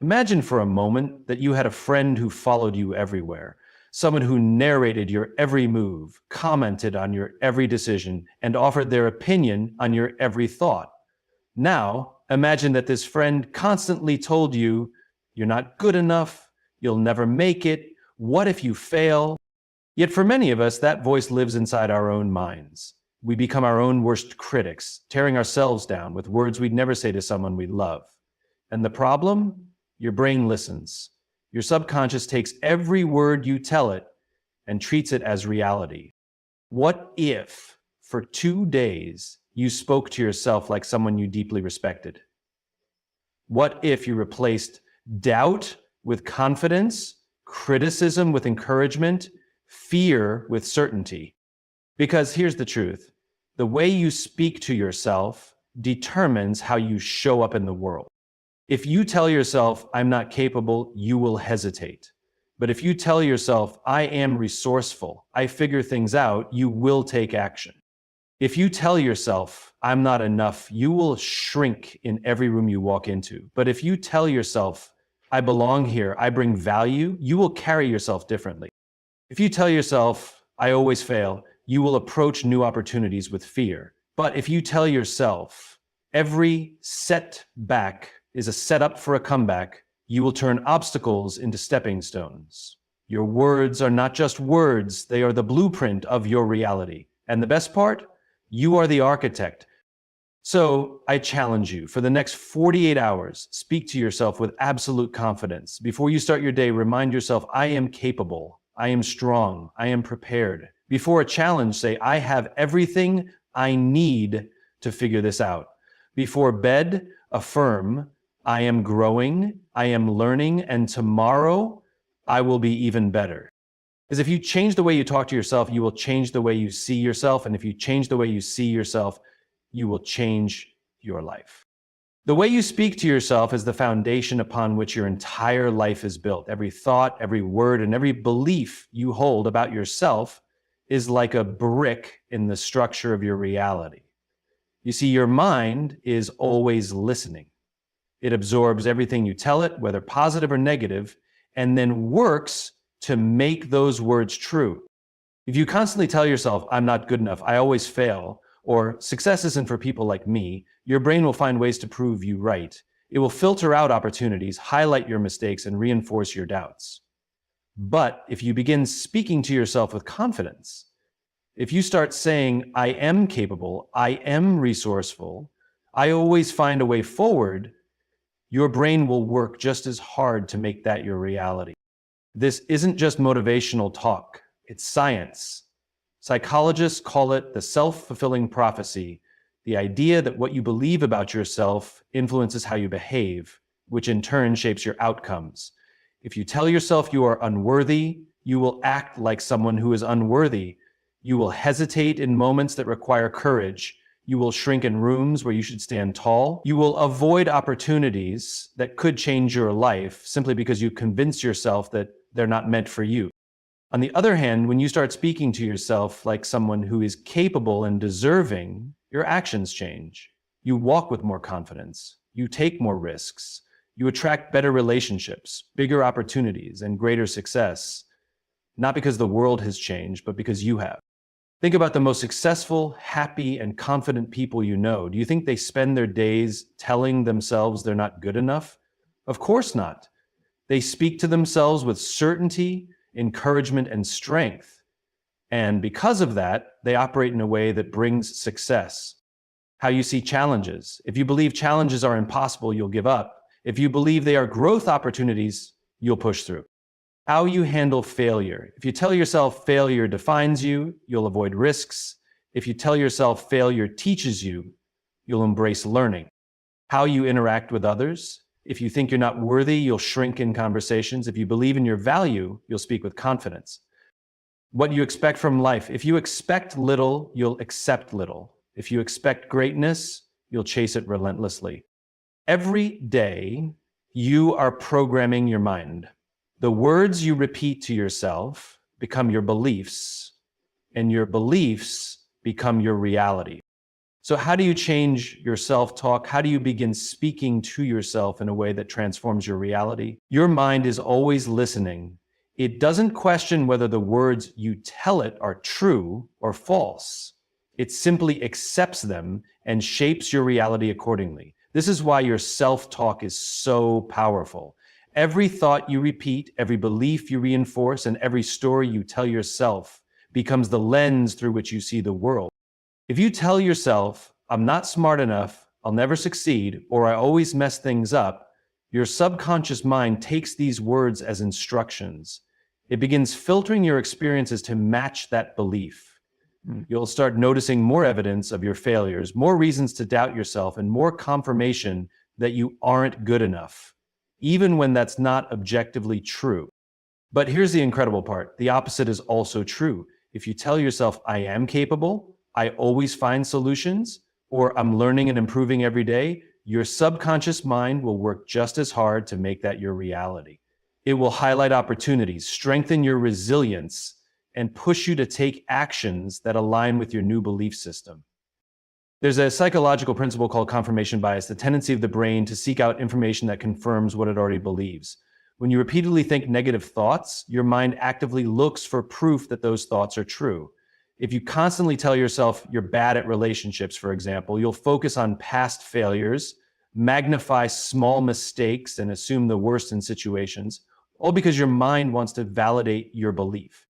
Imagine for a moment that you had a friend who followed you everywhere, someone who narrated your every move, commented on your every decision, and offered their opinion on your every thought. Now, imagine that this friend constantly told you, "You're not good enough, you'll never make it, what if you fail?" Yet for many of us, that voice lives inside our own minds. We become our own worst critics, tearing ourselves down with words we'd never say to someone we love. And the problem? Your brain listens. Your subconscious takes every word you tell it and treats it as reality. What if, for 2 days, you spoke to yourself like someone you deeply respected? What if you replaced doubt with confidence, criticism with encouragement, fear with certainty? Because here's the truth. The way you speak to yourself determines how you show up in the world. If you tell yourself, "I'm not capable," you will hesitate. But if you tell yourself, "I am resourceful, I figure things out," you will take action. If you tell yourself, "I'm not enough," you will shrink in every room you walk into. But if you tell yourself, "I belong here, I bring value," you will carry yourself differently. If you tell yourself, "I always fail," you will approach new opportunities with fear. But if you tell yourself, "Every setback is a setup for a comeback," you will turn obstacles into stepping stones. Your words are not just words, they are the blueprint of your reality. And the best part? You are the architect. So I challenge you, for the next 48 hours, speak to yourself with absolute confidence. Before you start your day, remind yourself, "I am capable, I am strong, I am prepared." Before a challenge, say, "I have everything I need to figure this out." Before bed, affirm, "I am growing, I am learning, and tomorrow I will be even better." Because if you change the way you talk to yourself, you will change the way you see yourself. And if you change the way you see yourself, you will change your life. The way you speak to yourself is the foundation upon which your entire life is built. Every thought, every word, and every belief you hold about yourself is like a brick in the structure of your reality. You see, your mind is always listening. It absorbs everything you tell it, whether positive or negative, and then works to make those words true. If you constantly tell yourself, "I'm not good enough, I always fail," or "success isn't for people like me," your brain will find ways to prove you right. It will filter out opportunities, highlight your mistakes, and reinforce your doubts. But if you begin speaking to yourself with confidence, if you start saying, "I am capable, I am resourceful, I always find a way forward," your brain will work just as hard to make that your reality. This isn't just motivational talk, it's science. Psychologists call it the self-fulfilling prophecy, the idea that what you believe about yourself influences how you behave, which in turn shapes your outcomes. If you tell yourself you are unworthy, you will act like someone who is unworthy. You will hesitate in moments that require courage. You will shrink in rooms where you should stand tall. You will avoid opportunities that could change your life simply because you convince yourself that they're not meant for you. On the other hand, when you start speaking to yourself like someone who is capable and deserving, your actions change. You walk with more confidence. You take more risks. You attract better relationships, bigger opportunities, and greater success. Not because the world has changed, but because you have. Think about the most successful, happy, and confident people you know. Do you think they spend their days telling themselves they're not good enough? Of course not. They speak to themselves with certainty, encouragement, and strength. And because of that, they operate in a way that brings success. How you see challenges. If you believe challenges are impossible, you'll give up. If you believe they are growth opportunities, you'll push through. How you handle failure. If you tell yourself failure defines you, you'll avoid risks. If you tell yourself failure teaches you, you'll embrace learning. How you interact with others. If you think you're not worthy, you'll shrink in conversations. If you believe in your value, you'll speak with confidence. What you expect from life. If you expect little, you'll accept little. If you expect greatness, you'll chase it relentlessly. Every day, you are programming your mind. The words you repeat to yourself become your beliefs, and your beliefs become your reality. So how do you change your self-talk? How do you begin speaking to yourself in a way that transforms your reality? Your mind is always listening. It doesn't question whether the words you tell it are true or false. It simply accepts them and shapes your reality accordingly. This is why your self-talk is so powerful. Every thought you repeat, every belief you reinforce, and every story you tell yourself becomes the lens through which you see the world. If you tell yourself, I'm not smart enough, I'll never succeed, or I always mess things up, your subconscious mind takes these words as instructions. It begins filtering your experiences to match that belief. You'll start noticing more evidence of your failures, more reasons to doubt yourself, and more confirmation that you aren't good enough, even when that's not objectively true. But here's the incredible part. The opposite is also true. If you tell yourself, I am capable, I always find solutions, or I'm learning and improving every day, your subconscious mind will work just as hard to make that your reality. It will highlight opportunities, strengthen your resilience, and push you to take actions that align with your new belief system. There's a psychological principle called confirmation bias, the tendency of the brain to seek out information that confirms what it already believes. When you repeatedly think negative thoughts, your mind actively looks for proof that those thoughts are true. If you constantly tell yourself you're bad at relationships, for example, you'll focus on past failures, magnify small mistakes, and assume the worst in situations, all because your mind wants to validate your belief.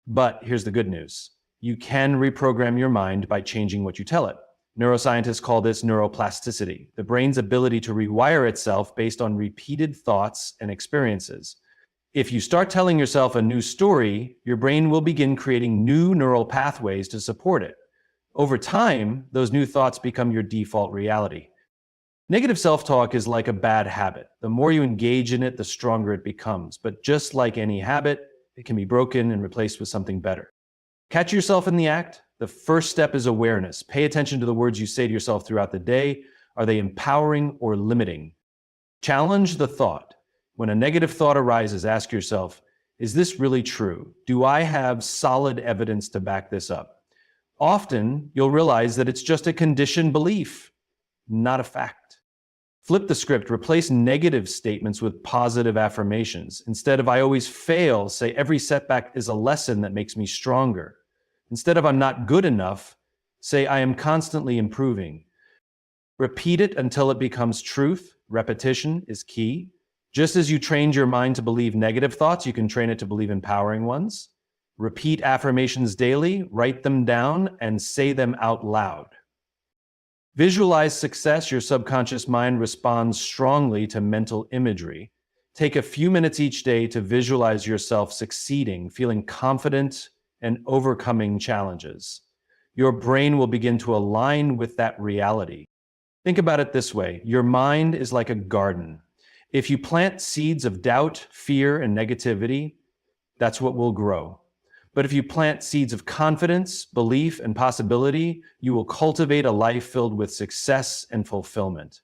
But here's the good news. You can reprogram your mind by changing what you tell it. Neuroscientists call this neuroplasticity, the brain's ability to rewire itself based on repeated thoughts and experiences. If you start telling yourself a new story, your brain will begin creating new neural pathways to support it. Over time, those new thoughts become your default reality. Negative self-talk is like a bad habit. The more you engage in it, the stronger it becomes. But just like any habit, it can be broken and replaced with something better. Catch yourself in the act. The first step is awareness. Pay attention to the words you say to yourself throughout the day. Are they empowering or limiting? Challenge the thought. When a negative thought arises, ask yourself, is this really true? Do I have solid evidence to back this up? Often, you'll realize that it's just a conditioned belief, not a fact. Flip the script. Replace negative statements with positive affirmations. Instead of I always fail, say every setback is a lesson that makes me stronger. Instead of I'm not good enough, say I am constantly improving. Repeat it until it becomes truth. Repetition is key. Just as you trained your mind to believe negative thoughts, you can train it to believe empowering ones. Repeat affirmations daily, write them down, and say them out loud. Visualize success. Your subconscious mind responds strongly to mental imagery. Take a few minutes each day to visualize yourself succeeding, feeling confident, and overcoming challenges. Your brain will begin to align with that reality. Think about it this way. Your mind is like a garden. If you plant seeds of doubt, fear, and negativity, that's what will grow. But if you plant seeds of confidence, belief, and possibility, you will cultivate a life filled with success and fulfillment.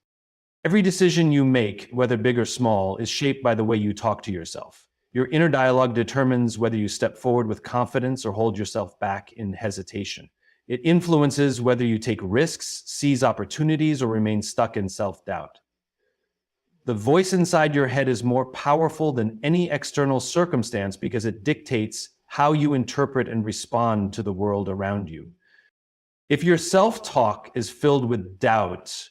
Every decision you make, whether big or small, is shaped by the way you talk to yourself. Your inner dialogue determines whether you step forward with confidence or hold yourself back in hesitation. It influences whether you take risks, seize opportunities, or remain stuck in self-doubt. The voice inside your head is more powerful than any external circumstance because it dictates how you interpret and respond to the world around you. If your self-talk is filled with doubt,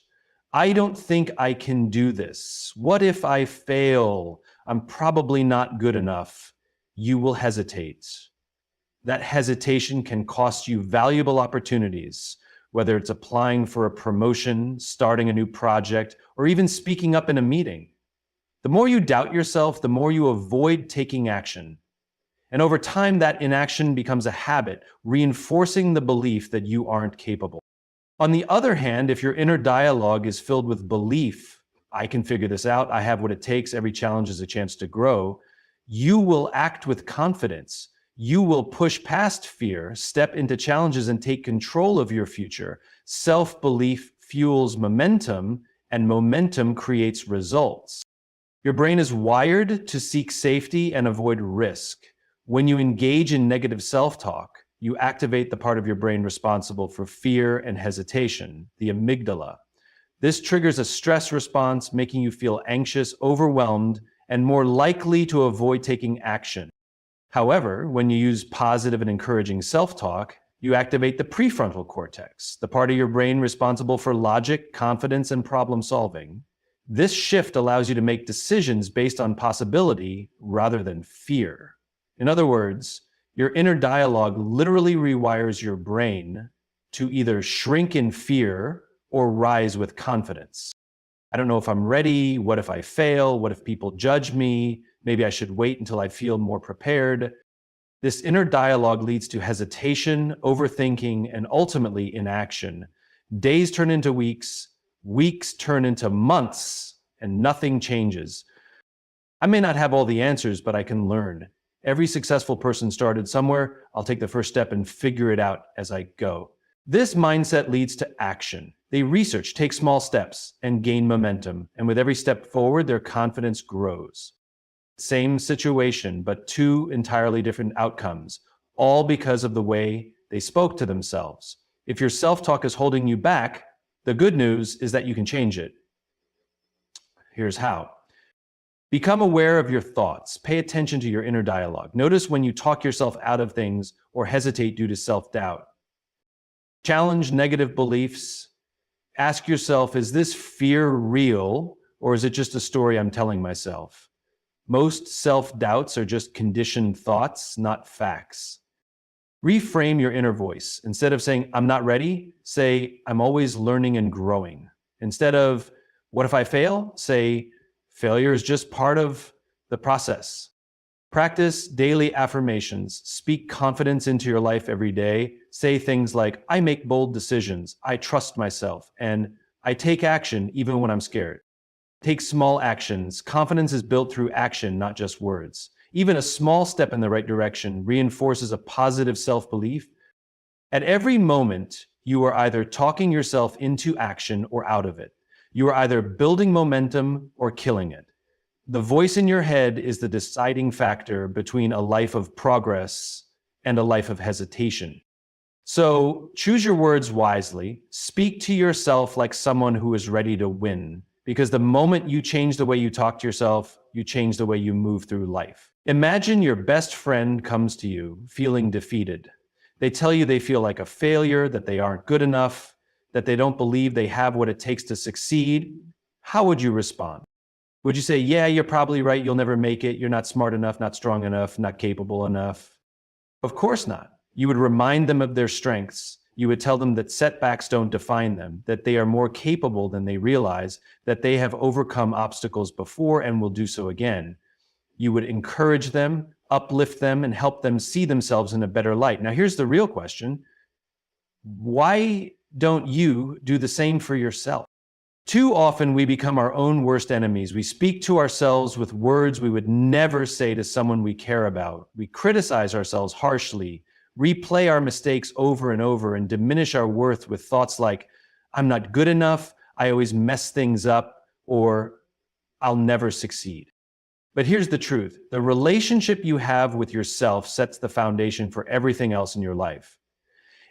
I don't think I can do this. What if I fail? I'm probably not good enough. You will hesitate. That hesitation can cost you valuable opportunities, whether it's applying for a promotion, starting a new project, or even speaking up in a meeting. The more you doubt yourself, the more you avoid taking action. And over time, that inaction becomes a habit, reinforcing the belief that you aren't capable. On the other hand, if your inner dialogue is filled with belief, I can figure this out, I have what it takes, every challenge is a chance to grow, you will act with confidence. You will push past fear, step into challenges, and take control of your future. Self-belief fuels momentum, and momentum creates results. Your brain is wired to seek safety and avoid risk. When you engage in negative self-talk, you activate the part of your brain responsible for fear and hesitation, the amygdala. This triggers a stress response, making you feel anxious, overwhelmed, and more likely to avoid taking action. However, when you use positive and encouraging self-talk, you activate the prefrontal cortex, the part of your brain responsible for logic, confidence, and problem solving. This shift allows you to make decisions based on possibility rather than fear. In other words, your inner dialogue literally rewires your brain to either shrink in fear or rise with confidence. I don't know if I'm ready. What if I fail? What if people judge me? Maybe I should wait until I feel more prepared. This inner dialogue leads to hesitation, overthinking, and ultimately inaction. Days turn into weeks, weeks turn into months, and nothing changes. I may not have all the answers, but I can learn. Every successful person started somewhere. I'll take the first step and figure it out as I go. This mindset leads to action. They research, take small steps, and gain momentum. And with every step forward, their confidence grows. Same situation, but two entirely different outcomes, all because of the way they spoke to themselves. If your self-talk is holding you back, the good news is that you can change it. Here's how. Become aware of your thoughts. Pay attention to your inner dialogue. Notice when you talk yourself out of things or hesitate due to self-doubt. Challenge negative beliefs. Ask yourself, is this fear real, or is it just a story I'm telling myself? Most self-doubts are just conditioned thoughts, not facts. Reframe your inner voice. Instead of saying, I'm not ready, say, I'm always learning and growing. Instead of, what if I fail? Say, failure is just part of the process. Practice daily affirmations. Speak confidence into your life every day. Say things like, I make bold decisions, I trust myself, and I take action even when I'm scared. Take small actions. Confidence is built through action, not just words. Even a small step in the right direction reinforces a positive self-belief. At every moment, you are either talking yourself into action or out of it. You are either building momentum or killing it. The voice in your head is the deciding factor between a life of progress and a life of hesitation. So choose your words wisely. Speak to yourself like someone who is ready to win. Because the moment you change the way you talk to yourself, you change the way you move through life. Imagine your best friend comes to you feeling defeated. They tell you they feel like a failure, that they aren't good enough, that they don't believe they have what it takes to succeed. How would you respond? Would you say, yeah, you're probably right, you'll never make it, you're not smart enough, not strong enough, not capable enough? Of course not. You would remind them of their strengths. You would tell them that setbacks don't define them, that they are more capable than they realize, that they have overcome obstacles before and will do so again. You would encourage them, uplift them, and help them see themselves in a better light. Now, here's the real question. Why don't you do the same for yourself? Too often we become our own worst enemies. We speak to ourselves with words we would never say to someone we care about. We criticize ourselves harshly, replay our mistakes over and over, and diminish our worth with thoughts like, I'm not good enough, I always mess things up, or I'll never succeed. But here's the truth. The relationship you have with yourself sets the foundation for everything else in your life.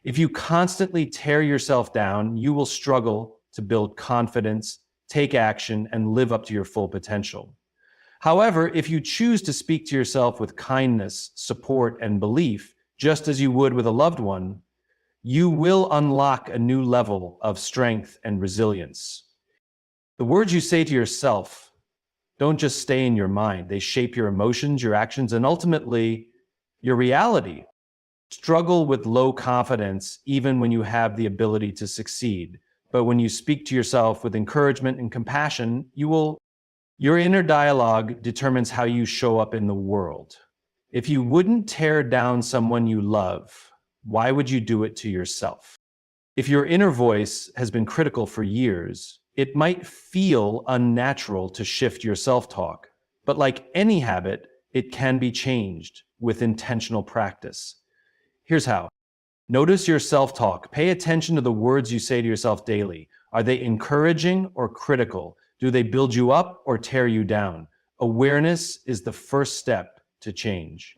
If you constantly tear yourself down, you will struggle to build confidence, take action, and live up to your full potential. However, if you choose to speak to yourself with kindness, support, and belief, just as you would with a loved one, you will unlock a new level of strength and resilience. The words you say to yourself don't just stay in your mind. They shape your emotions, your actions, and ultimately your reality. Struggle with low confidence even when you have the ability to succeed. But when you speak to yourself with encouragement and compassion, your inner dialogue determines how you show up in the world. If you wouldn't tear down someone you love, why would you do it to yourself? If your inner voice has been critical for years, it might feel unnatural to shift your self-talk. But like any habit, it can be changed with intentional practice. Here's how. Notice your self-talk. Pay attention to the words you say to yourself daily. Are they encouraging or critical? Do they build you up or tear you down? Awareness is the first step to change.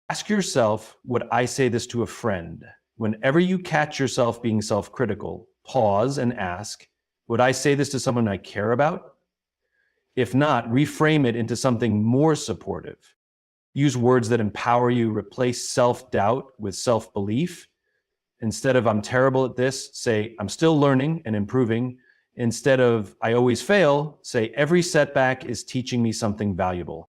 Ask yourself, would I say this to a friend? Whenever you catch yourself being self-critical, pause and ask, would I say this to someone I care about? If not, reframe it into something more supportive. Use words that empower you, replace self-doubt with self-belief. Instead of I'm terrible at this, say I'm still learning and improving. Instead of I always fail, say every setback is teaching me something valuable.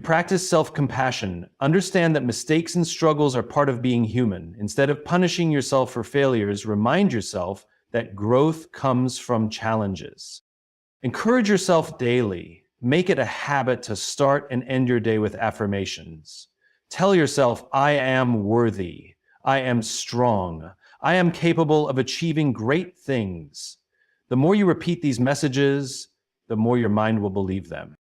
Practice self-compassion. Understand that mistakes and struggles are part of being human. Instead of punishing yourself for failures, remind yourself that growth comes from challenges. Encourage yourself daily. Make it a habit to start and end your day with affirmations. Tell yourself, I am worthy. I am strong. I am capable of achieving great things. The more you repeat these messages, the more your mind will believe them.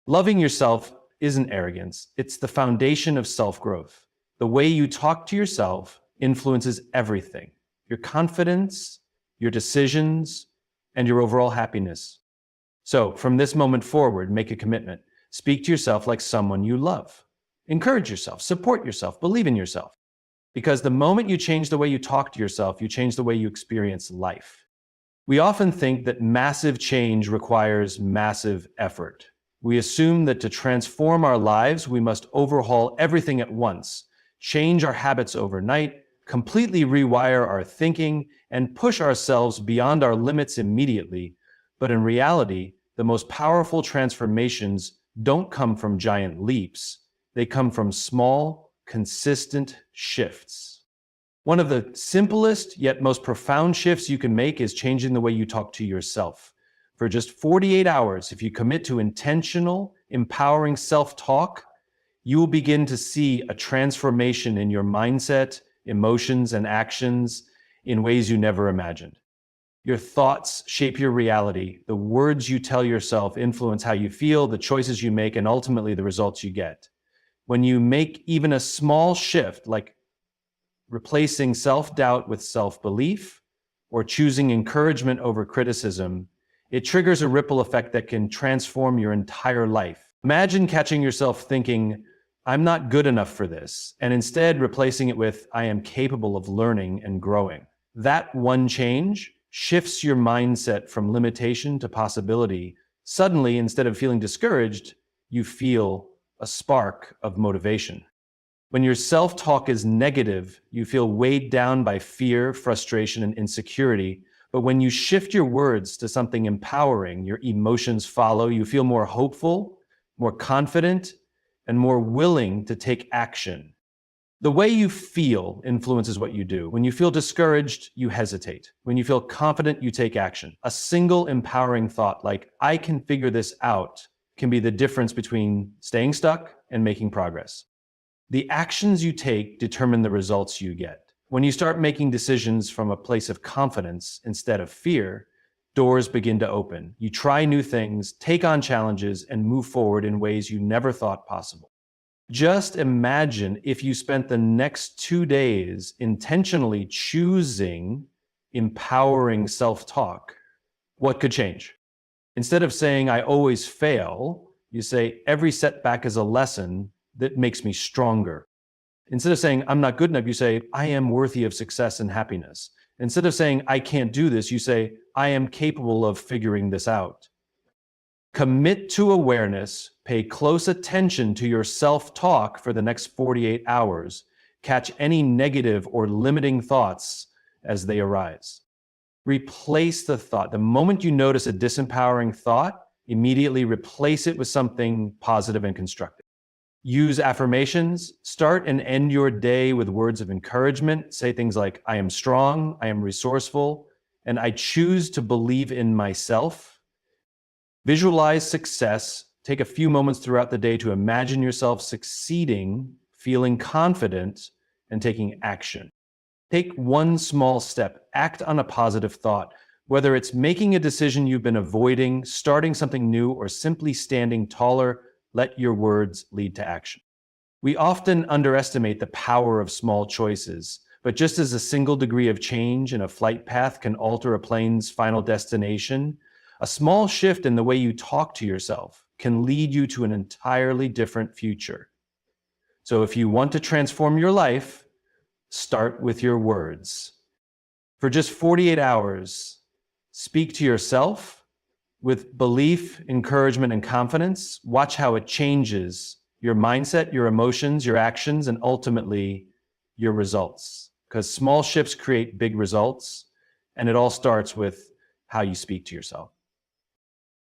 Loving yourself isn't arrogance. It's the foundation of self-growth. The way you talk to yourself influences everything: your confidence, your decisions, and your overall happiness. So from this moment forward, make a commitment. Speak to yourself like someone you love. Encourage yourself, support yourself, believe in yourself. Because the moment you change the way you talk to yourself, you change the way you experience life. We often think that massive change requires massive effort. We assume that to transform our lives, we must overhaul everything at once, change our habits overnight, completely rewire our thinking, and push ourselves beyond our limits immediately. But in reality, the most powerful transformations don't come from giant leaps. They come from small, consistent shifts. One of the simplest yet most profound shifts you can make is changing the way you talk to yourself. For just 48 hours, if you commit to intentional, empowering self-talk, you will begin to see a transformation in your mindset, emotions, and actions in ways you never imagined. Your thoughts shape your reality. The words you tell yourself influence how you feel, the choices you make, and ultimately the results you get. When you make even a small shift, like replacing self-doubt with self-belief or choosing encouragement over criticism, it triggers a ripple effect that can transform your entire life. Imagine catching yourself thinking, I'm not good enough for this, and instead replacing it with, I am capable of learning and growing. That one change shifts your mindset from limitation to possibility. Suddenly, instead of feeling discouraged, you feel a spark of motivation. When your self-talk is negative, you feel weighed down by fear, frustration, and insecurity. But when you shift your words to something empowering, your emotions follow. You feel more hopeful, more confident, and more willing to take action. The way you feel influences what you do. When you feel discouraged, you hesitate. When you feel confident, you take action. A single empowering thought like, I can figure this out, can be the difference between staying stuck and making progress. The actions you take determine the results you get. When you start making decisions from a place of confidence instead of fear, doors begin to open. You try new things, take on challenges, and move forward in ways you never thought possible. Just imagine if you spent the next 2 days intentionally choosing empowering self-talk. What could change? Instead of saying, I always fail, you say, every setback is a lesson that makes me stronger. Instead of saying, I'm not good enough, you say, I am worthy of success and happiness. Instead of saying, I can't do this, you say, I am capable of figuring this out. Commit to awareness, pay close attention to your self-talk for the next 48 hours. Catch any negative or limiting thoughts as they arise. Replace the thought. The moment you notice a disempowering thought, immediately replace it with something positive and constructive. Use affirmations. Start and end your day with words of encouragement. Say things like, I am strong, I am resourceful, and I choose to believe in myself. Visualize success. Take a few moments throughout the day to imagine yourself succeeding, feeling confident, and taking action. Take one small step. Act on a positive thought. Whether it's making a decision you've been avoiding, starting something new, or simply standing taller, let your words lead to action. We often underestimate the power of small choices, but just as a single degree of change in a flight path can alter a plane's final destination, a small shift in the way you talk to yourself can lead you to an entirely different future. So if you want to transform your life, start with your words. For just 48 hours, speak to yourself with belief, encouragement, and confidence. Watch how it changes your mindset, your emotions, your actions, and ultimately your results. Because small shifts create big results, and it all starts with how you speak to yourself.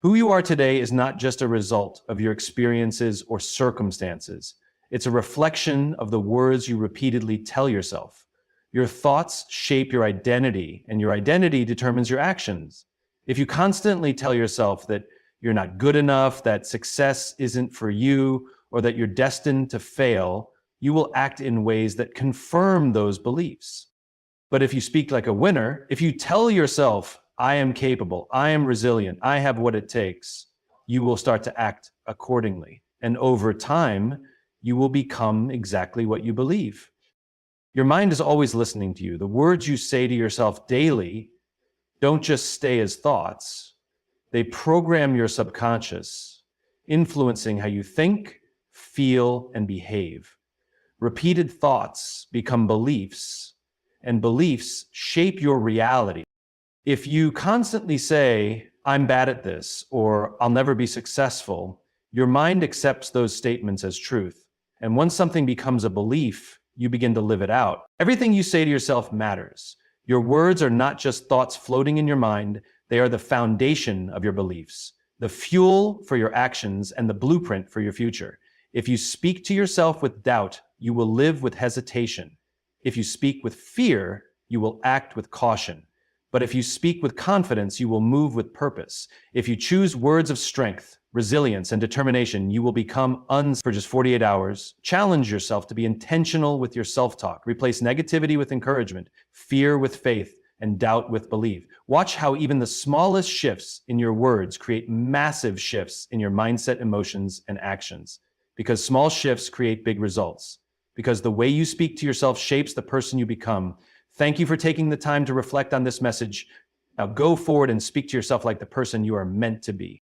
Who you are today is not just a result of your experiences or circumstances. It's a reflection of the words you repeatedly tell yourself. Your thoughts shape your identity, and your identity determines your actions. If you constantly tell yourself that you're not good enough, that success isn't for you, or that you're destined to fail, you will act in ways that confirm those beliefs. But if you speak like a winner, if you tell yourself, I am capable, I am resilient, I have what it takes, you will start to act accordingly. And over time, you will become exactly what you believe. Your mind is always listening to you. The words you say to yourself daily don't just stay as thoughts. They program your subconscious, influencing how you think, feel, and behave. Repeated thoughts become beliefs, and beliefs shape your reality. If you constantly say, I'm bad at this, or I'll never be successful, your mind accepts those statements as truth. And once something becomes a belief, you begin to live it out. Everything you say to yourself matters. Your words are not just thoughts floating in your mind, they are the foundation of your beliefs, the fuel for your actions, and the blueprint for your future. If you speak to yourself with doubt, you will live with hesitation. If you speak with fear, you will act with caution. But if you speak with confidence, you will move with purpose. If you choose words of strength, resilience, and determination, you will become for just 48 hours. Challenge yourself to be intentional with your self-talk. Replace negativity with encouragement, fear with faith, and doubt with belief. Watch how even the smallest shifts in your words create massive shifts in your mindset, emotions, and actions. Because small shifts create big results. Because the way you speak to yourself shapes the person you become. Thank you for taking the time to reflect on this message. Now go forward and speak to yourself like the person you are meant to be.